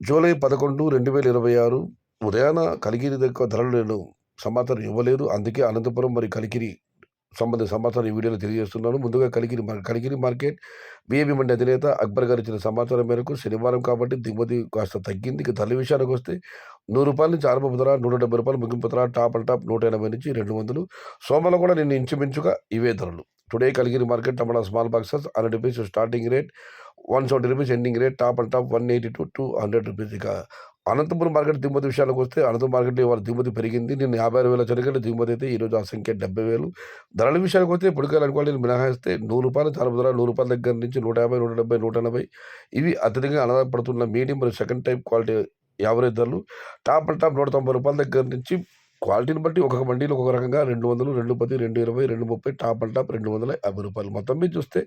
July 11, 2026 ఉదయాన కలికిరి దగ్గర ధరలు నేను సమాచారం ఇవ్వలేదు. అందుకే అనంతపురం మరి కలికిరి సంబంధించిన సమాచారం ఈ వీడియోలో తెలియజేస్తున్నాను. ముందుగా కలికిరి మార్కెట్ బీఏబీ మండి అధినేత అక్బర్ గారు ఇచ్చిన సమాచారం మేరకు శనివారం కాబట్టి దిగుమతి కాస్త తగ్గింది. ఇక ధరల విషయానికి వస్తే ₹100 నుంచి ఆరంభపు ధర ₹170, ముగింపు ధర టాప్ అండ్ టాప్ 180 నుంచి 200. సోమవారం కూడా నిన్న ఇంచుమించుగా ఇవే ధరలు. Today Kalikiri market tomato small boxes ₹100 starting rate, ₹170 ending rate, top and top 180 to ₹200. ఇక అనంతపురం మార్కెట్ దిగుమతి విషయానికి వస్తే అనంతపురం మార్కెట్లో ఇవాళ దిగుమతి పెరిగింది. నిన్న 56,000 చెనక్కాయల దిగుమతి అయితే ఈరోజు ఆ సంఖ్య 70,000. ధరల విషయానికి వస్తే పొడికాయలు అనుకోవాలి మినహాయిస్తే ₹100 ఆరంభ ధర, ₹100 దగ్గర నుంచి 150, 170, 180 ఇవి అత్యధికంగా ఆధారపడుతున్న మీడియం మరియు సెకండ్ టైప్ క్వాలిటీ యావరేజ్ ధరలు. టాప్ అండ్ టాప్ ₹190 దగ్గర నుంచి క్వాలిటీని బట్టి ఒక్కొక్క మండీలో ఒక్కొక్క రకంగా 200, 210, 220, 230, టాప్ అండ్ టాప్ ₹250. మొత్తం మీద చూస్తే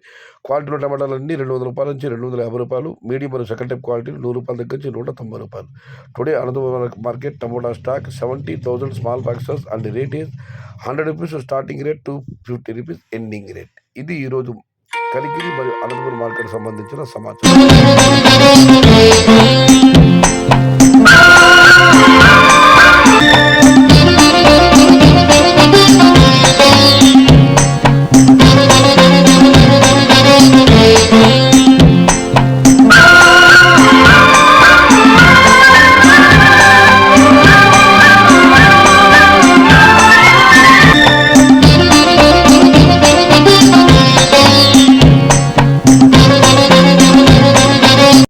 క్వాలిటీలో టమాటాలన్నీ ₹200 నుంచి ₹250, మీడియం మరియు సెకండ్ టైప్ క్వాలిటీలు ₹100 దగ్గర నుంచి ₹190. Today Anantapuram market tomato stock 70,000 small boxes and rate is ₹100 starting rate, ₹250 ending rate. ఇది ఈరోజు కలికిరి మరియు అనంతపురం మార్కెట్ సంబంధించిన సమాచారం.